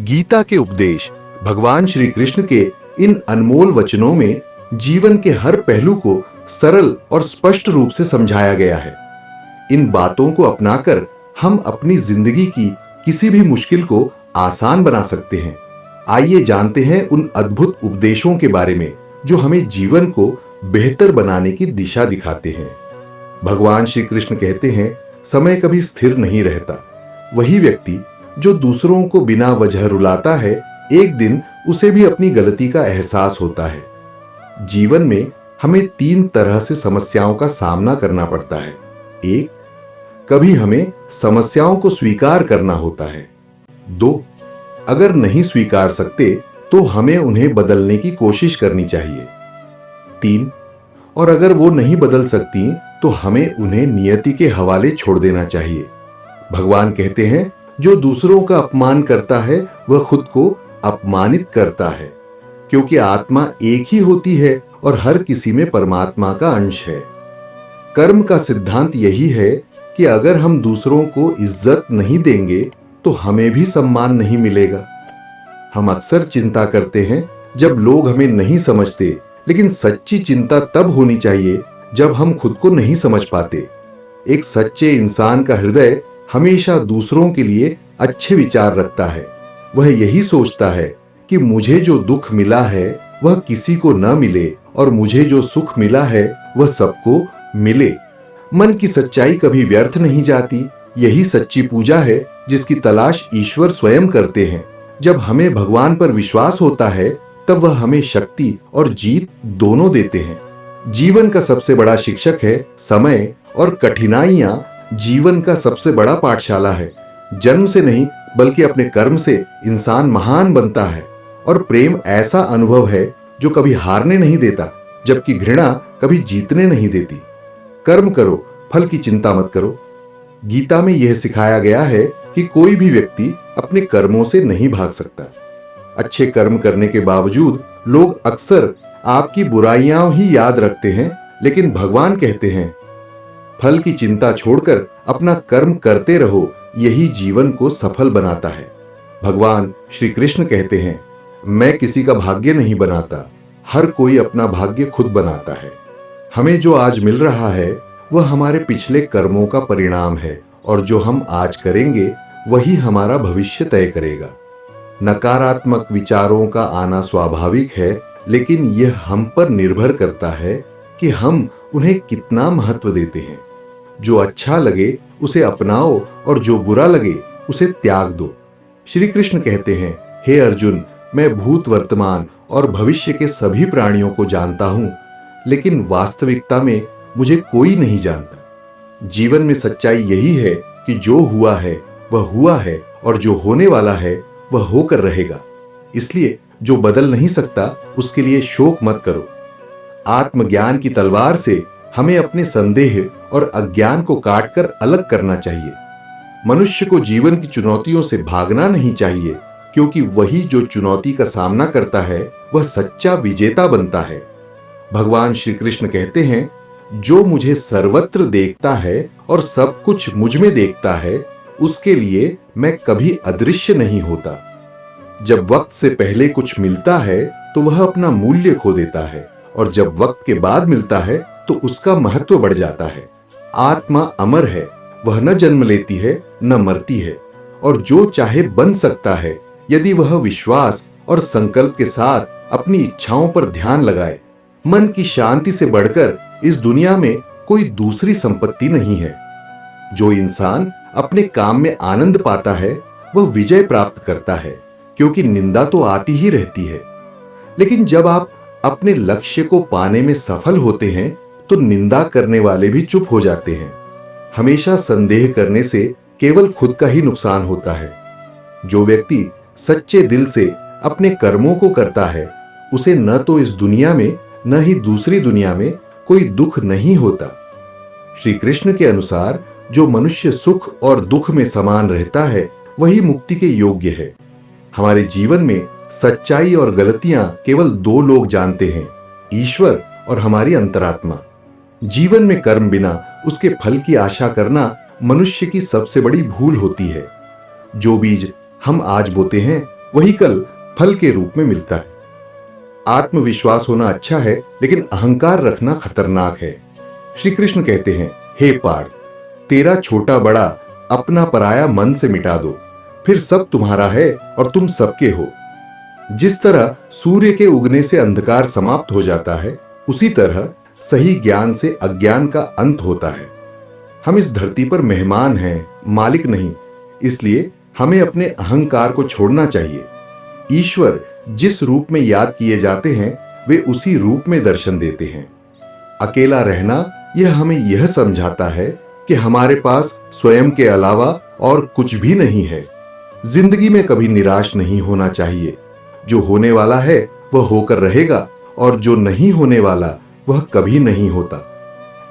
गीता के उपदेश, भगवान श्री कृष्ण के इन अनमोल वचनों में जीवन के हर पहलू को सरल और स्पष्ट रूप से समझाया गया है। इन बातों को अपनाकर हम अपनी जिंदगी की किसी भी मुश्किल को आसान बना सकते हैं। आइए जानते हैं उन अद्भुत उपदेशों के बारे में जो हमें जीवन को बेहतर बनाने की दिशा दिखाते हैं। भगवान श्री कृष्ण कहते हैं, समय कभी स्थिर नहीं रहता। वही व्यक्ति जो दूसरों को बिना वजह रुलाता है, एक दिन उसे भी अपनी गलती का एहसास होता है। जीवन में हमें 3 तरह से समस्याओं का सामना करना पड़ता है। 1, कभी हमें समस्याओं को स्वीकार करना होता है। 2, अगर नहीं स्वीकार सकते तो हमें उन्हें बदलने की कोशिश करनी चाहिए। 3, और अगर वो नहीं बदल सकती तो हमें उन्हें नियति के हवाले छोड़ देना चाहिए। भगवान कहते हैं, जो दूसरों का अपमान करता है वह खुद को अपमानित करता है, क्योंकि आत्मा एक ही होती है और हर किसी में परमात्मा का अंश है। कर्म का सिद्धांत यही है कि अगर हम दूसरों को इज्जत नहीं देंगे तो हमें भी सम्मान नहीं मिलेगा। हम अक्सर चिंता करते हैं जब लोग हमें नहीं समझते, लेकिन सच्ची चिंता तब होनी चाहिए जब हम खुद को नहीं समझ पाते। एक सच्चे इंसान का हृदय हमेशा दूसरों के लिए अच्छे विचार रखता है। वह यही सोचता है कि मुझे जो दुख मिला है वह किसी को न मिले और मुझे जो सुख मिला है वह सबको मिले। मन की सच्चाई कभी व्यर्थ नहीं जाती। यही सच्ची पूजा है जिसकी तलाश ईश्वर स्वयं करते हैं। जब हमें भगवान पर विश्वास होता है तब वह हमें शक्ति और जीत दोनों देते हैं। जीवन का सबसे बड़ा शिक्षक है समय, और कठिनाइयां जीवन का सबसे बड़ा पाठशाला है। जन्म से नहीं बल्कि अपने कर्म से इंसान महान बनता है, और प्रेम ऐसा अनुभव है जो कभी हारने नहीं देता, जबकि घृणा कभी जीतने नहीं देती। कर्म करो, फल की चिंता मत करो। गीता में यह सिखाया गया है कि कोई भी व्यक्ति अपने कर्मों से नहीं भाग सकता। अच्छे कर्म करने के बावजूद लोग अक्सर आपकी बुराइयां ही याद रखते हैं, लेकिन भगवान कहते हैं, फल की चिंता छोड़कर अपना कर्म करते रहो, यही जीवन को सफल बनाता है। भगवान श्री कृष्ण कहते हैं, मैं किसी का भाग्य नहीं बनाता, हर कोई अपना भाग्य खुद बनाता है। हमें जो आज मिल रहा है वह हमारे पिछले कर्मों का परिणाम है, और जो हम आज करेंगे वही हमारा भविष्य तय करेगा। नकारात्मक विचारों का आना स्वाभाविक है, लेकिन यह हम पर निर्भर करता है कि हम उन्हें कितना महत्व देते हैं। जो अच्छा लगे उसे अपनाओ और जो बुरा लगे उसे त्याग दो। श्री कृष्ण कहते हैं, हे अर्जुन, मैं भूत, वर्तमान और भविष्य के सभी प्राणियों को जानता हूं, लेकिन वास्तविकता में मुझे कोई नहीं जानता। जीवन में सच्चाई यही है कि जो हुआ है वह हुआ है, और जो होने वाला है वह होकर रहेगा। इसलिए जो बदल नहीं सकता उसके लिए शोक मत करो। आत्मज्ञान की तलवार से हमें अपने संदेह और अज्ञान को काटकर अलग करना चाहिए। मनुष्य को जीवन की चुनौतियों से भागना नहीं चाहिए, क्योंकि वही जो चुनौती का सामना करता है वह सच्चा विजेता बनता है। भगवान श्री कृष्ण कहते हैं, जो मुझे सर्वत्र देखता है और सब कुछ मुझ में देखता है, उसके लिए मैं कभी अदृश्य नहीं होता। जब वक्त से पहले कुछ मिलता है तो वह अपना मूल्य खो देता है, और जब वक्त के बाद मिलता है तो उसका महत्व बढ़ जाता है। आत्मा अमर है, वह न जन्म लेती है न मरती है, और जो चाहे बन सकता है यदि वह विश्वास और संकल्प के साथ अपनी इच्छाओं पर ध्यान लगाए। मन की शांति से बढ़कर इस दुनिया में कोई दूसरी संपत्ति नहीं है। जो इंसान अपने काम में आनंद पाता है वह विजय प्राप्त करता है, क्योंकि निंदा तो आती ही रहती है। लेकिन जब आप अपने लक्ष्य को पाने में सफल होते हैं तो निंदा करने वाले भी चुप हो जाते हैं। हमेशा संदेह करने से केवल खुद का ही नुकसान होता है। जो व्यक्ति सच्चे दिल से अपने कर्मों को करता है उसे न तो इस दुनिया में न ही दूसरी दुनिया में कोई दुख नहीं होता। श्री कृष्ण के अनुसार जो मनुष्य सुख और दुख में समान रहता है वही मुक्ति के योग्य है। हमारे जीवन में सच्चाई और गलतियां केवल 2 लोग जानते हैं, ईश्वर और हमारी अंतरात्मा। जीवन में कर्म बिना उसके फल की आशा करना मनुष्य की सबसे बड़ी भूल होती है। जो बीज हम आज बोते हैं वही कल फल के रूप में मिलता है। आत्मविश्वास होना अच्छा है, लेकिन अहंकार रखना खतरनाक है। श्री कृष्ण कहते हैं, हे पार्थ, तेरा छोटा बड़ा अपना पराया मन से मिटा दो, फिर सब तुम्हारा है और तुम सबके हो। जिस तरह सूर्य के उगने से अंधकार समाप्त हो जाता है, उसी तरह सही ज्ञान से अज्ञान का अंत होता है। हम इस धरती पर मेहमान हैं, मालिक नहीं। इसलिए हमें अपने अहंकार को छोड़ना चाहिए। ईश्वर जिस रूप में याद किए जाते हैं, वे उसी रूप में दर्शन देते हैं। अकेला रहना यह हमें यह समझाता है कि हमारे पास स्वयं के अलावा और कुछ भी नहीं है। जिंदगी में कभी निराश नहीं होना चाहिए। जो होने वाला है वह होकर रहेगा, और जो नहीं होने वाला वह कभी नहीं होता।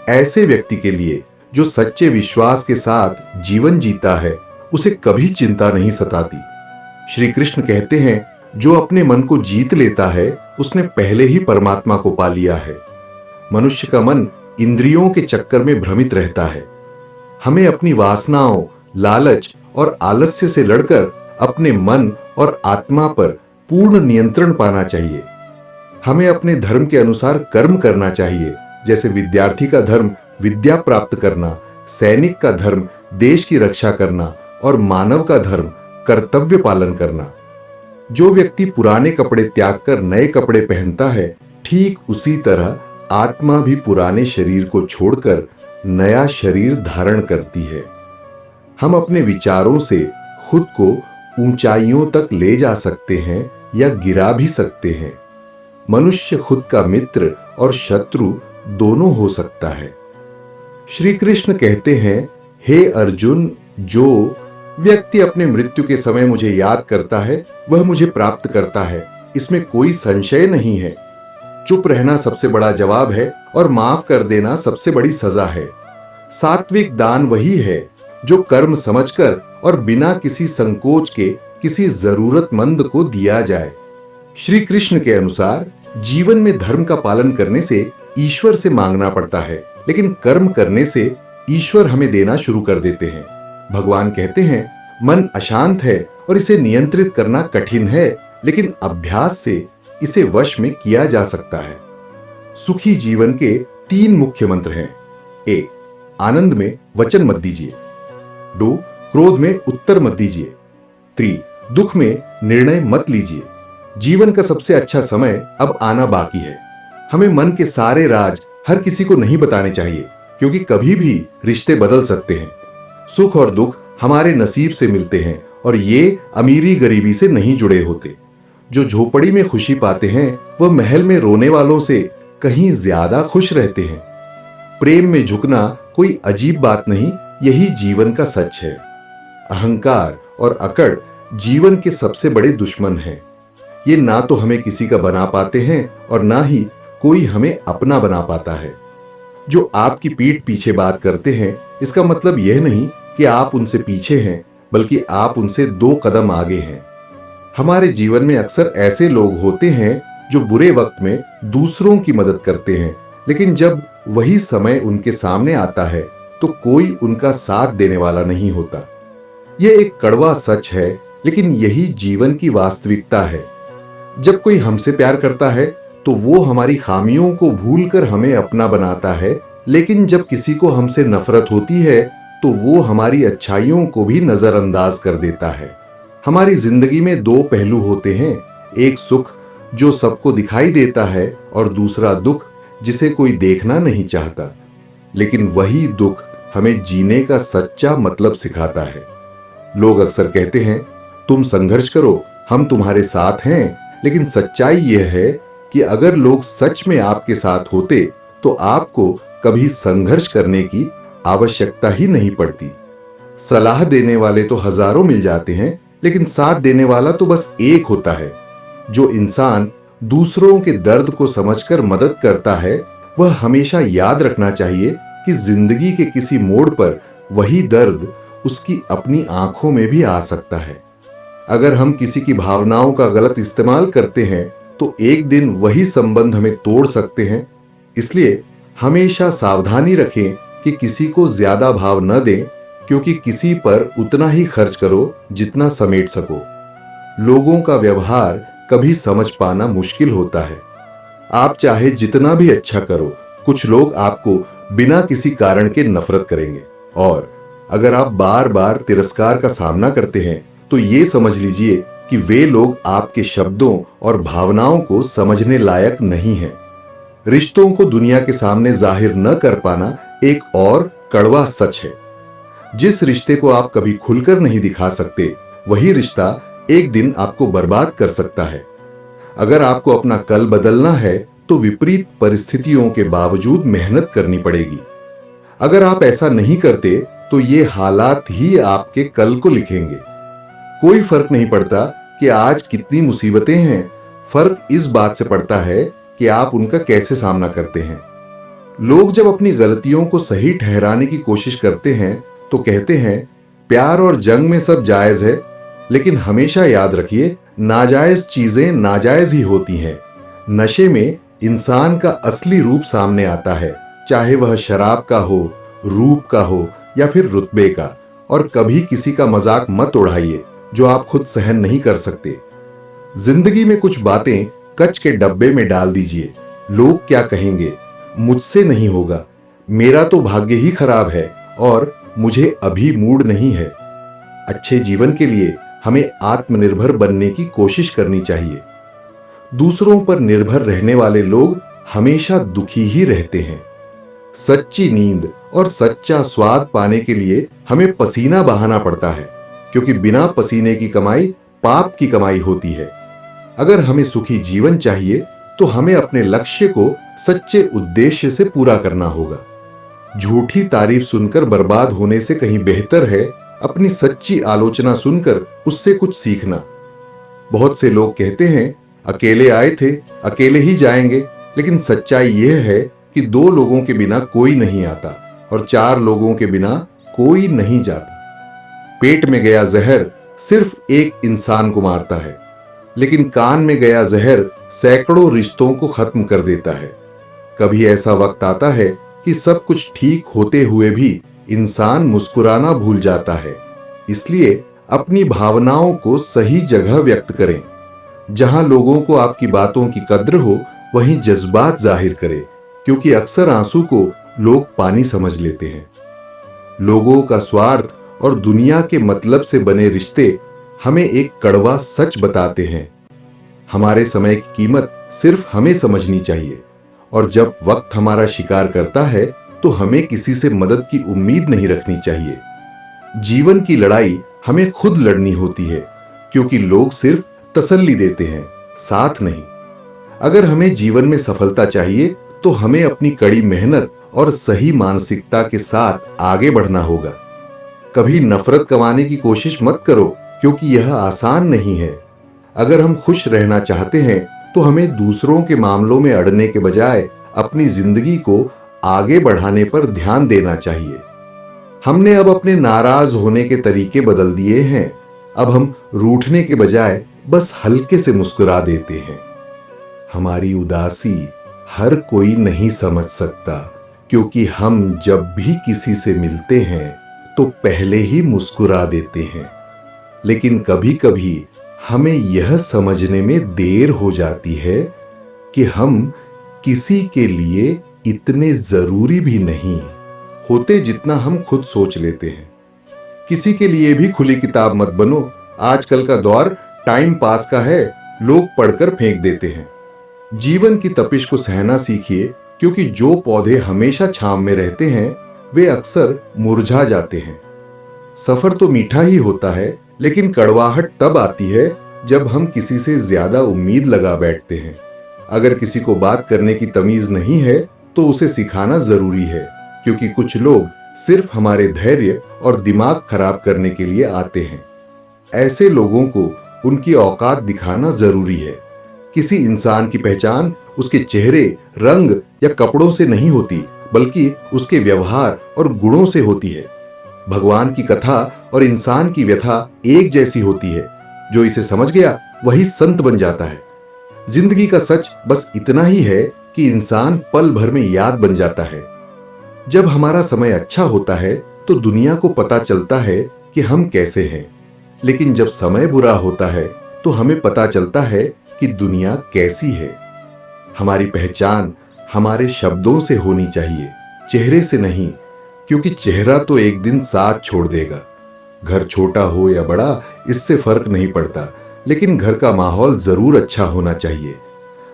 ऐसे व्यक्ति के लिए जो सच्चे विश्वास के साथ जीवन जीता है, उसे कभी चिंता नहीं सताती। श्री कृष्ण कहते हैं, जो अपने मन को जीत लेता है, उसने पहले ही परमात्मा को पा लिया है। मनुष्य का मन इंद्रियों के चक्कर में भ्रमित रहता है। हमें अपनी वासनाओं, लालच और आलस्य से लड़कर अपने मन और आत्मा पर पूर्ण नियंत्रण पाना चाहिए। हमें अपने धर्म के अनुसार कर्म करना चाहिए, जैसे विद्यार्थी का धर्म विद्या प्राप्त करना, सैनिक का धर्म देश की रक्षा करना और मानव का धर्म कर्तव्य पालन करना। जो व्यक्ति पुराने कपड़े त्याग कर नए कपड़े पहनता है, ठीक उसी तरह आत्मा भी पुराने शरीर को छोड़कर नया शरीर धारण करती है। हम अपने विचारों से खुद को ऊंचाइयों तक ले जा सकते हैं या गिरा भी सकते हैं। मनुष्य खुद का मित्र और शत्रु दोनों हो सकता है। श्री कृष्ण कहते हैं, हे अर्जुन, जो व्यक्ति अपने मृत्यु के समय मुझे याद करता है, वह मुझे प्राप्त करता है, इसमें कोई संशय नहीं है। चुप रहना सबसे बड़ा जवाब है और माफ कर देना सबसे बड़ी सजा है। सात्विक दान वही है जो कर्म समझकर और बिना किसी संकोच के किसी जरूरतमंद को दिया जाए। श्री कृष्ण के अनुसार जीवन में धर्म का पालन करने से ईश्वर से मांगना पड़ता है, लेकिन कर्म करने से ईश्वर हमें देना शुरू कर देते हैं। भगवान कहते हैं, मन अशांत है और इसे नियंत्रित करना कठिन है, लेकिन अभ्यास से इसे वश में किया जा सकता है। सुखी जीवन के 3 मुख्य मंत्र हैं। 1. आनंद में वचन मत दीजिए। 2. क्रोध में उत्तर मत दीजिए। 3. दुख में निर्णय मत लीजिए। जीवन का सबसे अच्छा समय अब आना बाकी है। हमें मन के सारे राज हर किसी को नहीं बताने चाहिए, क्योंकि कभी भी रिश्ते बदल सकते हैं। सुख और दुख हमारे नसीब से मिलते हैं और ये अमीरी गरीबी से नहीं जुड़े होते। जो झोपड़ी में खुशी पाते हैं, वह महल में रोने वालों से कहीं ज्यादा खुश रहते हैं। प्रेम में झुकना कोई अजीब बात नहीं, यही जीवन का सच है। अहंकार और अकड़ जीवन के सबसे बड़े दुश्मन हैं। ये ना तो हमें किसी का बना पाते हैं और ना ही कोई हमें अपना बना पाता है। जो आपकी पीठ पीछे बात करते हैं, इसका मतलब यह नहीं कि आप उनसे पीछे हैं, बल्कि आप उनसे 2 कदम आगे हैं। हमारे जीवन में अक्सर ऐसे लोग होते हैं जो बुरे वक्त में दूसरों की मदद करते हैं, लेकिन जब वही समय उनके सामने आता है तो कोई उनका साथ देने वाला नहीं होता। यह एक कड़वा सच है, लेकिन यही जीवन की वास्तविकता है। जब कोई हमसे प्यार करता है तो वो हमारी खामियों को भूलकर हमें अपना बनाता है, लेकिन जब किसी को हमसे नफरत होती है तो वो हमारी अच्छाइयों को भी नजरअंदाज कर देता है। हमारी जिंदगी में 2 पहलू होते हैं, एक सुख जो सबको दिखाई देता है और दूसरा दुख जिसे कोई देखना नहीं चाहता। लेकिन वही दुख हमें जीने का सच्चा मतलब सिखाता है। लोग अक्सर कहते हैं, तुम संघर्ष करो, हम तुम्हारे साथ हैं, लेकिन सच्चाई यह है कि अगर लोग सच में आपके साथ होते तो आपको कभी संघर्ष करने की आवश्यकता ही नहीं पड़ती। सलाह देने वाले तो हजारों मिल जाते हैं, लेकिन साथ देने वाला तो बस एक होता है। जो इंसान दूसरों के दर्द को समझकर मदद करता है, वह हमेशा याद रखना चाहिए कि जिंदगी के किसी मोड़ पर वही दर्द उसकी अपनी आंखों में भी आ सकता है। अगर हम किसी की भावनाओं का गलत इस्तेमाल करते हैं तो एक दिन वही संबंध हमें तोड़ सकते हैं। इसलिए हमेशा सावधानी रखें कि किसी को ज्यादा भाव न दें, क्योंकि किसी पर उतना ही खर्च करो जितना समेट सको। लोगों का व्यवहार कभी समझ पाना मुश्किल होता है। आप चाहे जितना भी अच्छा करो, कुछ लोग आपको बिना किसी कारण के नफरत करेंगे, और अगर आप बार बार तिरस्कार का सामना करते हैं तो ये समझ लीजिए कि वे लोग आपके शब्दों और भावनाओं को समझने लायक नहीं हैं। रिश्तों को दुनिया के सामने जाहिर न कर पाना एक और कड़वा सच है। जिस रिश्ते को आप कभी खुलकर नहीं दिखा सकते, वही रिश्ता एक दिन आपको बर्बाद कर सकता है। अगर आपको अपना कल बदलना है तो विपरीत परिस्थितियों के बावजूद मेहनत करनी पड़ेगी। अगर आप ऐसा नहीं करते तो ये हालात ही आपके कल को लिखेंगे। कोई फर्क नहीं पड़ता कि आज कितनी मुसीबतें हैं, फर्क इस बात से पड़ता है कि आप उनका कैसे सामना करते हैं। लोग जब अपनी गलतियों को सही ठहराने की कोशिश करते हैं तो कहते हैं प्यार और जंग में सब जायज है, लेकिन हमेशा याद रखिए नाजायज चीजें नाजायज ही होती हैं। नशे में इंसान का असली रूप सामने आता है, चाहे वह शराब का हो, रूप का हो या फिर रुतबे का। और कभी किसी का मजाक मत उड़ाइए जो आप खुद सहन नहीं कर सकते। जिंदगी में कुछ बातें कच के डब्बे में डाल दीजिए। लोग क्या कहेंगे, मुझसे नहीं होगा, मेरा तो भाग्य ही खराब है, और मुझे अभी मूड नहीं है। अच्छे जीवन के लिए हमें आत्मनिर्भर बनने की कोशिश करनी चाहिए। दूसरों पर निर्भर रहने वाले लोग हमेशा दुखी ही रहते हैं। सच्ची नींद और सच्चा स्वाद पाने के लिए हमें पसीना बहाना पड़ता है, क्योंकि बिना पसीने की कमाई पाप की कमाई होती है। अगर हमें सुखी जीवन चाहिए तो हमें अपने लक्ष्य को सच्चे उद्देश्य से पूरा करना होगा। झूठी तारीफ सुनकर बर्बाद होने से कहीं बेहतर है अपनी सच्ची आलोचना सुनकर उससे कुछ सीखना। बहुत से लोग कहते हैं अकेले आए थे, अकेले ही जाएंगे, लेकिन सच्चाई यह है कि 2 लोगों के बिना कोई नहीं आता और 4 लोगों के बिना कोई नहीं जाता। पेट में गया जहर सिर्फ एक इंसान को मारता है, लेकिन कान में गया जहर सैकड़ों रिश्तों को खत्म कर देता है। कभी ऐसा वक्त आता है कि सब कुछ ठीक होते हुए भी इंसान मुस्कुराना भूल जाता है। इसलिए अपनी भावनाओं को सही जगह व्यक्त करें। जहां लोगों को आपकी बातों की कद्र हो, वहीं जज्बात जाहिर करें, क्योंकि अक्सर आंसू को लोग पानी समझ लेते हैं। लोगों का स्वार्थ और दुनिया के मतलब से बने रिश्ते हमें एक कड़वा सच बताते हैं। हमारे समय की कीमत सिर्फ हमें समझनी चाहिए, और जब वक्त हमारा शिकार करता है तो हमें किसी से मदद की उम्मीद नहीं रखनी चाहिए। जीवन की लड़ाई हमें खुद लड़नी होती है, क्योंकि लोग सिर्फ तसल्ली देते हैं, साथ नहीं। अगर हमें जीवन में सफलता चाहिए तो हमें अपनी कड़ी मेहनत और सही मानसिकता के साथ आगे बढ़ना होगा। कभी नफरत कमाने की कोशिश मत करो, क्योंकि यह आसान नहीं है। अगर हम खुश रहना चाहते हैं तो हमें दूसरों के मामलों में अड़ने के बजाय अपनी जिंदगी को आगे बढ़ाने पर ध्यान देना चाहिए। हमने अब अपने नाराज होने के तरीके बदल दिए हैं। अब हम रूठने के बजाय बस हल्के से मुस्कुरा देते हैं। हमारी उदासी हर कोई नहीं समझ सकता, क्योंकि हम जब भी किसी से मिलते हैं तो पहले ही मुस्कुरा देते हैं। लेकिन कभी कभी हमें यह समझने में देर हो जाती है कि हम किसी के लिए इतने जरूरी भी नहीं होते जितना हम खुद सोच लेते हैं। किसी के लिए भी खुली किताब मत बनो। आजकल का दौर टाइम पास का है, लोग पढ़कर फेंक देते हैं। जीवन की तपिश को सहना सीखिए, क्योंकि जो पौधे हमेशा छांव में रहते हैं वे अक्सर मुरझा जाते हैं। सफर तो मीठा ही होता है, लेकिन कड़वाहट तब आती है जब हम किसी से ज्यादा उम्मीद लगा बैठते हैं। अगर किसी को बात करने की तमीज नहीं है तो उसे सिखाना जरूरी है, क्योंकि कुछ लोग सिर्फ हमारे धैर्य और दिमाग खराब करने के लिए आते हैं। ऐसे लोगों को उनकी औकात दिखाना जरूरी है। किसी इंसान की पहचान उसके चेहरे, रंग या कपड़ों से नहीं होती, बल्कि उसके व्यवहार और गुणों से होती है। भगवान की कथा और इंसान की व्यथा एक जैसी होती है। जो इसे समझ गया वही संत बन जाता है। जिंदगी का सच बस इतना ही है कि इंसान पल भर में याद बन जाता है। जब हमारा समय अच्छा होता है तो दुनिया को पता चलता है कि हम कैसे हैं, लेकिन जब समय बुरा होता है तो हमें पता चलता है कि दुनिया कैसी है। हमारी पहचान हमारे शब्दों से होनी चाहिए, चेहरे से नहीं, क्योंकि चेहरा तो एक दिन साथ छोड़ देगा। घर छोटा हो या बड़ा इससे फर्क नहीं पड़ता, लेकिन घर का माहौल जरूर अच्छा होना चाहिए।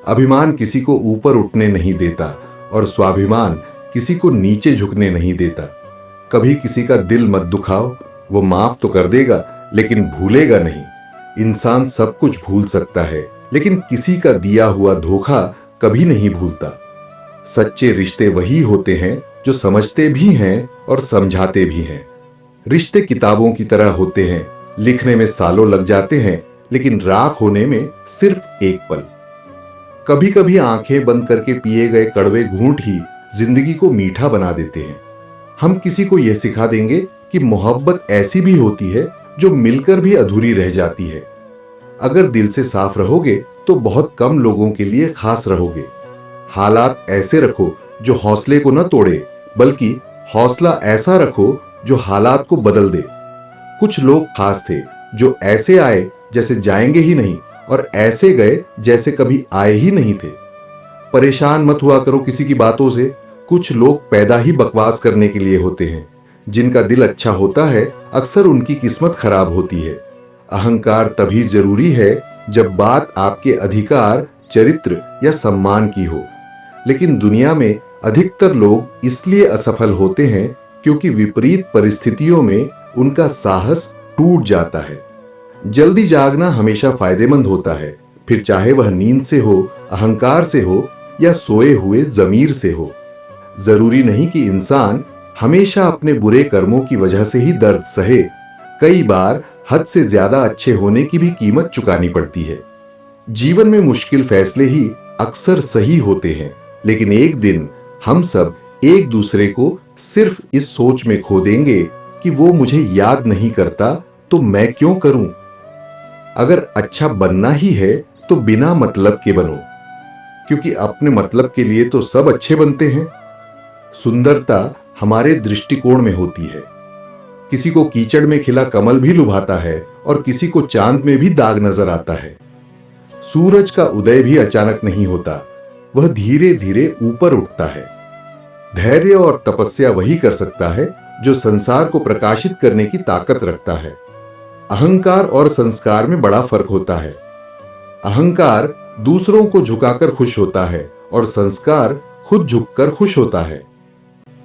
अभिमान किसी को ऊपर उठने नहीं देता और स्वाभिमान किसी को नीचे झुकने नहीं देता। कभी किसी का दिल मत दुखाओ, वो माफ तो कर देगा लेकिन भूलेगा नहीं। इंसान सब कुछ भूल सकता है, लेकिन किसी का दिया हुआ धोखा कभी नहीं भूलता। सच्चे रिश्ते वही होते हैं जो समझते भी हैं और समझाते भी हैं। रिश्ते किताबों की तरह होते हैं, लिखने में सालों लग जाते हैं, लेकिन राख होने में सिर्फ एक पल। कभी कभी आंखें बंद करके पिए गए कड़वे घूंट ही जिंदगी को मीठा बना देते हैं। हम किसी को यह सिखा देंगे कि मोहब्बत ऐसी भी होती है जो मिलकर भी अधूरी रह जाती है। अगर दिल से साफ रहोगे तो बहुत कम लोगों के लिए खास रहोगे। हालात ऐसे रखो जो हौसले को न तोड़े, बल्कि हौसला ऐसा रखो जो हालात को बदल दे। कुछ लोग खास थे जो ऐसे आए जैसे जाएंगे ही नहीं, और ऐसे गए जैसे कभी आए ही नहीं थे। परेशान मत हुआ करो किसी की बातों से। कुछ लोग पैदा ही बकवास करने के लिए होते हैं। जिनका दिल अच्छा होता है अक्सर उनकी किस्मत खराब होती है। अहंकार तभी जरूरी है जब बात आपके अधिकार, चरित्र या सम्मान की हो। लेकिन दुनिया में अधिकतर लोग इसलिए असफल होते हैं क्योंकि विपरीत परिस्थितियों में उनका साहस टूट जाता है। जल्दी जागना हमेशा फायदेमंद होता है, फिर चाहे वह नींद से हो, अहंकार से हो या सोए हुए जमीर से हो। जरूरी नहीं कि इंसान हमेशा अपने बुरे कर्मों की वजह से ही दर्द सहे। कई बार हद से ज्यादा अच्छे होने की भी कीमत चुकानी पड़ती है। जीवन में मुश्किल फैसले ही अक्सर सही होते हैं, लेकिन एक दिन हम सब एक दूसरे को सिर्फ इस सोच में खो देंगे कि वो मुझे याद नहीं करता तो मैं क्यों करूं। अगर अच्छा बनना ही है तो बिना मतलब के बनो, क्योंकि अपने मतलब के लिए तो सब अच्छे बनते हैं। सुंदरता हमारे दृष्टिकोण में होती है। किसी को कीचड़ में खिला कमल भी लुभाता है और किसी को चांद में भी दाग नजर आता है। सूरज का उदय भी अचानक नहीं होता, वह धीरे धीरे ऊपर उठता है। धैर्य और तपस्या वही कर सकता है जो संसार को प्रकाशित करने की ताकत रखता है। अहंकार और संस्कार में बड़ा फर्क होता है। अहंकार दूसरों को झुकाकर खुश होता है और संस्कार खुद झुककर खुश होता है।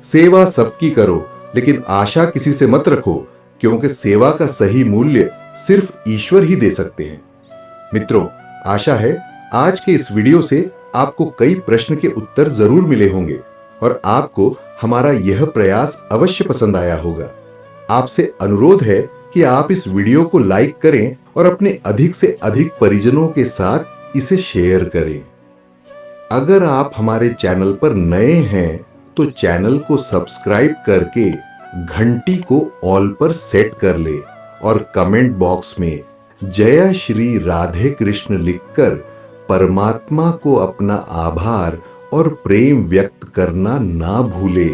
सेवा सबकी करो, लेकिन आशा किसी से मत रखो, क्योंकि सेवा का सही मूल्य सिर्फ ईश्वर ही दे सकते हैं। मित्रों, आशा है आज के इस वीडियो से आपको कई प्रश्न के उत्तर जरूर मिले होंगे और आपको हमारा यह प्रयास अवश्य पसंद आया होगा। आपसे अनुरोध है कि आप इस वीडियो को लाइक करें और अपने अधिक से अधिक परिजनों के साथ इसे शेयर करें। अगर आप हमारे चैनल पर नए हैं तो चैनल को सब्सक्राइब करके घंटी को ऑल पर सेट कर ले और कमेंट बॉक्स में जय श्री राधे कृष्ण लिखकर परमात्मा को अपना आभार और प्रेम व्यक्त करना ना भूले।